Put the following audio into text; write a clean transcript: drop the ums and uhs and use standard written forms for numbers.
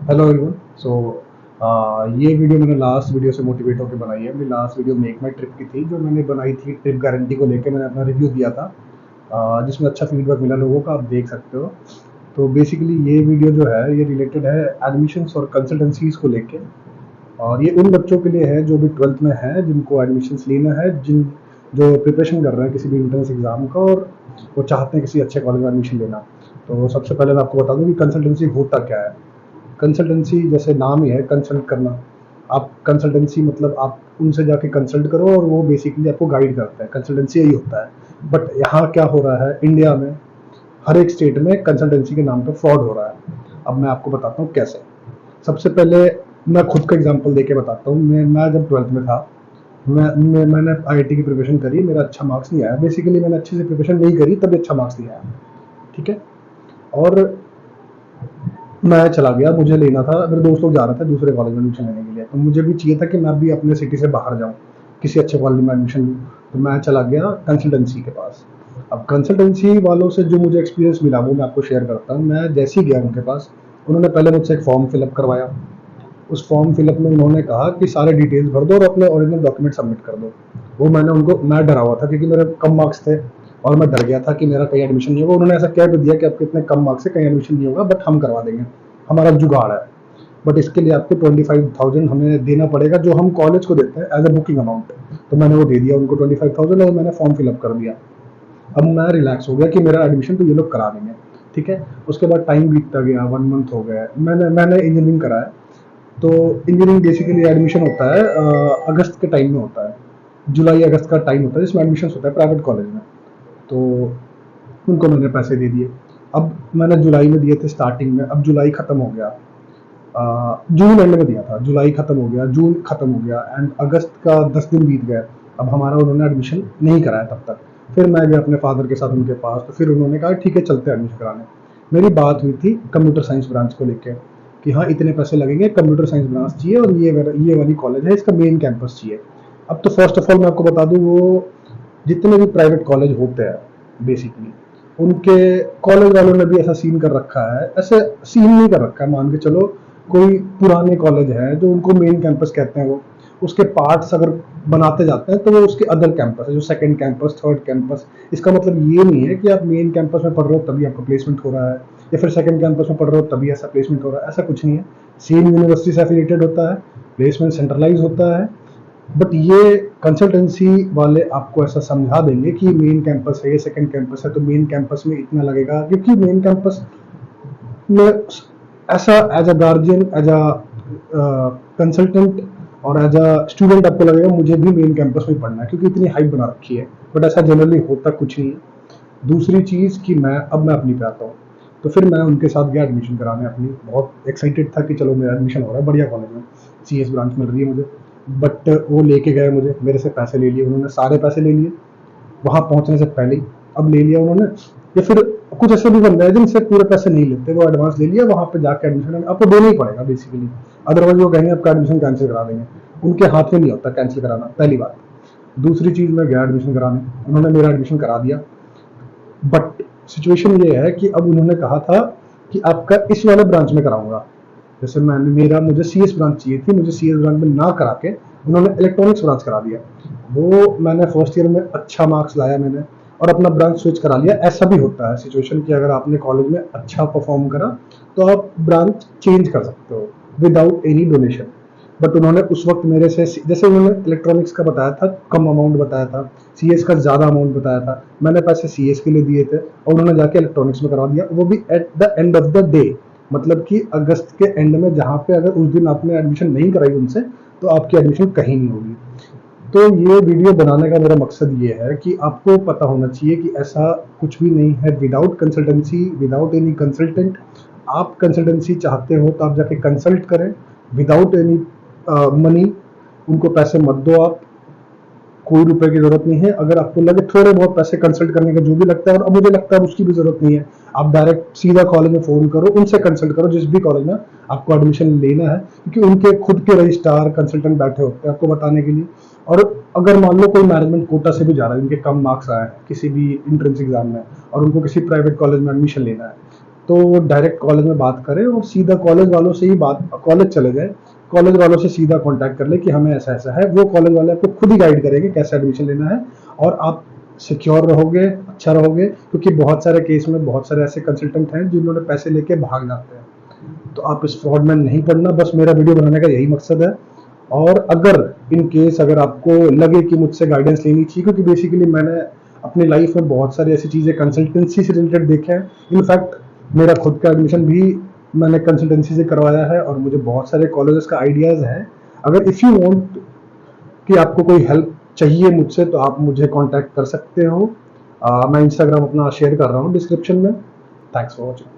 Hello everyone. सो ये video मैंने last video से मोटिवेट होकर बनाई है। मेरी लास्ट वीडियो मेक माई ट्रिप की थी, जो मैंने बनाई थी ट्रिप गारंटी को लेकर। मैंने अपना रिव्यू दिया था, जिसमें अच्छा फीडबैक मिला लोगों का, आप देख सकते हो। तो बेसिकली ये वीडियो जो है ये रिलेटेड है एडमिशन्स और कंसल्टेंसीज को लेके। और ये उन बच्चों के लिए है जो भी ट्वेल्थ में है, जिनको एडमिशन्स लेना है, जिन जो प्रिपरेशन कर रहे हैं किसी भी इंट्रेंस एग्जाम का, और वो चाहते हैं किसी अच्छे कॉलेज में एडमिशन लेना। तो सबसे पहले मैं आपको बता दूं कि कंसल्टेंसी होता क्या है। कंसल्टेंसी जैसे नाम ही है, कंसल्ट करना। आप कंसल्टेंसी मतलब आप उनसे जाके कंसल्ट करो और वो बेसिकली आपको गाइड करते हैं। कंसल्टेंसी यही होता है। बट यहाँ क्या हो रहा है इंडिया में, हर एक स्टेट में कंसल्टेंसी के नाम पर फ्रॉड हो रहा है। अब मैं आपको बताता हूँ कैसे। सबसे पहले मैं खुद का एग्जांपल देके बताता हूँ। मैं जब ट्वेल्थ में था, मैंने आईआईटी की प्रिपरेशन करी, मेरा अच्छा मार्क्स नहीं आया। बेसिकली मैंने अच्छे से प्रिपरेशन नहीं करी, तभी अच्छा मार्क्स नहीं आया। ठीक है। और मैं चला गया, मुझे लेना था, मेरे दोस्त लोग जा रहे थे दूसरे कॉलेज में एडमिशन लेने के लिए, तो मुझे भी चाहिए था कि मैं भी अपने सिटी से बाहर जाऊँ, किसी अच्छे कॉलेज में एडमिशन लूँ। तो मैं चला गया कंसल्टेंसी के पास। अब कंसल्टेंसी वालों से जो मुझे एक्सपीरियंस मिला वो मैं आपको शेयर करता हूँ। मैं जैसे ही गया उनके पास, उन्होंने पहले मुझसे एक फॉर्म फिलअप करवाया। उस फॉर्म फिलअप में उन्होंने कहा कि सारे डिटेल्स भर दो और अपने ओरिजिनल डॉक्यूमेंट सबमिट कर दो। वो मैं डरा हुआ था क्योंकि मेरे कम मार्क्स थे, और मैं डर गया था कि मेरा कहीं एडमिशन नहीं होगा। उन्होंने ऐसा कह भी दिया कि आपके इतने कम मार्क्स से कहीं एडमिशन नहीं होगा, बट हम करवा देंगे, हमारा जुगाड़ है। बट इसके लिए आपको 25,000 हमें देना पड़ेगा, जो हम कॉलेज को देते हैं एज अ बुकिंग अमाउंट। तो मैंने वो दे दिया उनको 25,000, और मैंने फॉर्म फिलअप कर दिया। अब मैं रिलैक्स हो गया कि मेरा एडमिशन तो ये लोग करा देंगे। ठीक है। उसके बाद टाइम बीतता गया, 1 मंथ हो गया। मैंने इंजीनियरिंग करा है। तो इंजीनियरिंग बेसिकली एडमिशन होता है अगस्त के टाइम में होता है। जुलाई अगस्त का टाइम होता है जिसमें एडमिशन होता है प्राइवेट कॉलेज में। तो उनको मैंने पैसे दे दिए। अब मैंने जुलाई में दिए थे स्टार्टिंग में, अब जुलाई खत्म हो गया। जून एंड में दिया था, जुलाई खत्म हो गया, जून खत्म हो गया, एंड अगस्त का 10 दिन बीत गए। अब हमारा उन्होंने एडमिशन नहीं कराया तब तक। फिर मैं गया अपने फादर के साथ उनके पास, तो फिर उन्होंने कहा ठीक है चलते हैं एडमिशन कराने। मेरी बात हुई थी कंप्यूटर साइंस ब्रांच को लेकर कि हाँ इतने पैसे लगेंगे, कंप्यूटर साइंस ब्रांच चाहिए, और ये वाली कॉलेज है, इसका मेन कैंपस चाहिए। अब तो फर्स्ट ऑफ ऑल मैं आपको बता दूं, वो जितने भी प्राइवेट कॉलेज होते हैं बेसिकली, उनके कॉलेज वालों ने भी ऐसा सीन कर रखा है। ऐसे सीन नहीं कर रखा है, मान के चलो कोई पुराने कॉलेज है जो उनको मेन कैंपस कहते हैं, वो उसके पार्ट्स अगर बनाते जाते हैं तो वो उसके अदर कैंपस है, जो सेकंड कैंपस, थर्ड कैंपस। इसका मतलब ये नहीं है कि आप मेन कैंपस में पढ़ रहे हो तभी आपका प्लेसमेंट हो रहा है, या फिर सेकंड कैंपस में पढ़ रहे हो तभी ऐसा प्लेसमेंट हो रहा है। ऐसा कुछ नहीं है। सेम यूनिवर्सिटी से एफिलिएटेड होता है, प्लेसमेंट सेंट्रलाइज होता है। बट ये कंसल्टेंसी वाले आपको ऐसा समझा देंगे कि मेन कैंपस है, ये सेकंड कैंपस है, तो मेन कैंपस में इतना लगेगा, क्योंकि मेन कैंपस में ऐसा as a guardian, as a consultant और एज अ स्टूडेंट आपको लगेगा मुझे भी मेन कैंपस में पढ़ना है, क्योंकि इतनी हाइप बना रखी है। बट ऐसा जनरली होता कुछ नहीं है। दूसरी चीज़ कि मैं अपनी पे आता हूँ। तो फिर मैं उनके साथ गया एडमिशन कराने अपनी, बहुत एक्साइटेड था कि चलो मेरा एडमिशन हो रहा है बढ़िया कॉलेज में, सीएस ब्रांच मिल रही है मुझे। बट वो लेके गए मुझे, मेरे से पैसे ले लिए उन्होंने, सारे पैसे ले लिए वहां पहुंचने से पहले ही। अब ले लिया उन्होंने, या फिर कुछ ऐसे भी बन रहे हैं जिनसे पूरे पैसे नहीं लेते, वो एडवांस ले लिया, वहां पे जाकर एडमिशन आपको देना ही पड़ेगा बेसिकली। अदरवाइज वो कहेंगे आपका एडमिशन कैंसिल करा देंगे। उनके हाथ में नहीं होता कैंसिल कराना, पहली बात। दूसरी चीज, मैं गया एडमिशन कराने, उन्होंने मेरा एडमिशन करा दिया। बट सिचुएशन ये है कि अब उन्होंने कहा था कि आपका इस वाले ब्रांच में कराऊंगा। जैसे मुझे सीएस ब्रांच चाहिए थी, मुझे सीएस ब्रांच में ना करा के उन्होंने इलेक्ट्रॉनिक्स ब्रांच करा दिया। वो मैंने फर्स्ट ईयर में अच्छा मार्क्स लाया मैंने, और अपना ब्रांच स्विच करा लिया। ऐसा भी होता है सिचुएशन कि अगर आपने कॉलेज में अच्छा परफॉर्म करा तो आप ब्रांच चेंज कर सकते हो विदाउट एनी डोनेशन। बट उन्होंने उस वक्त मेरे से, जैसे उन्होंने इलेक्ट्रॉनिक्स का बताया था कम अमाउंट बताया था, सीएस का ज्यादा अमाउंट बताया था, मैंने पैसे सीएस के लिए दिए थे और उन्होंने जाके इलेक्ट्रॉनिक्स में करवा दिया, वो भी at the end of the day. मतलब कि अगस्त के एंड में, जहाँ पे अगर उस दिन आपने एडमिशन नहीं कराई उनसे, तो आपकी एडमिशन कहीं नहीं होगी। तो ये वीडियो बनाने का मेरा मकसद ये है कि आपको पता होना चाहिए कि ऐसा कुछ भी नहीं है। Without consultancy, without any consultant, आप कंसल्टेंसी चाहते हो तो आप जाके कंसल्ट करें विदाउट एनी मनी। उनको पैसे मत दो आप, कोई रुपए की जरूरत नहीं है। अगर आपको लगे थोड़े बहुत पैसे कंसल्ट करने का जो भी लगता है, और अब मुझे लगता है उसकी भी जरूरत नहीं है, आप डायरेक्ट सीधा कॉलेज में फोन करो, उनसे कंसल्ट करो जिस भी कॉलेज में आपको एडमिशन लेना है, क्योंकि उनके खुद के रजिस्ट्रार कंसल्टेंट बैठे होते हैं आपको बताने के लिए। और अगर मान लो कोई मैनेजमेंट कोटा से भी जा रहा है, उनके कम मार्क्स आए हैं किसी भी इंट्रेंस एग्जाम में, और उनको किसी प्राइवेट कॉलेज में एडमिशन लेना है, तो डायरेक्ट कॉलेज में बात करें और सीधा कॉलेज वालों से ही बात, कॉलेज चले जाए, कॉलेज वालों से सीधा कांटेक्ट कर ले कि हमें ऐसा ऐसा है। वो कॉलेज वाले आपको खुद ही गाइड करेंगे कैसे एडमिशन लेना है, और आप सिक्योर रहोगे, अच्छा रहोगे, क्योंकि बहुत सारे केस में बहुत सारे ऐसे कंसल्टेंट हैं जिन्होंने पैसे लेके भाग जाते हैं। तो आप इस फ्रॉड में नहीं पड़ना, बस मेरा वीडियो बनाने का यही मकसद है। और अगर इन केस अगर आपको लगे कि मुझसे गाइडेंस लेनी चाहिए, क्योंकि बेसिकली मैंने अपनी लाइफ में बहुत सारी ऐसी चीज़ें कंसल्टेंसी से रिलेटेड देखे हैं। इनफैक्ट मेरा खुद का एडमिशन भी मैंने कंसल्टेंसी से करवाया है, और मुझे बहुत सारे कॉलेजेस का आइडियाज़ है। अगर इफ़ यू वांट कि आपको कोई हेल्प चाहिए मुझसे, तो आप मुझे कांटेक्ट कर सकते हो। मैं इंस्टाग्राम अपना शेयर कर रहा हूँ डिस्क्रिप्शन में। Thanks for watching.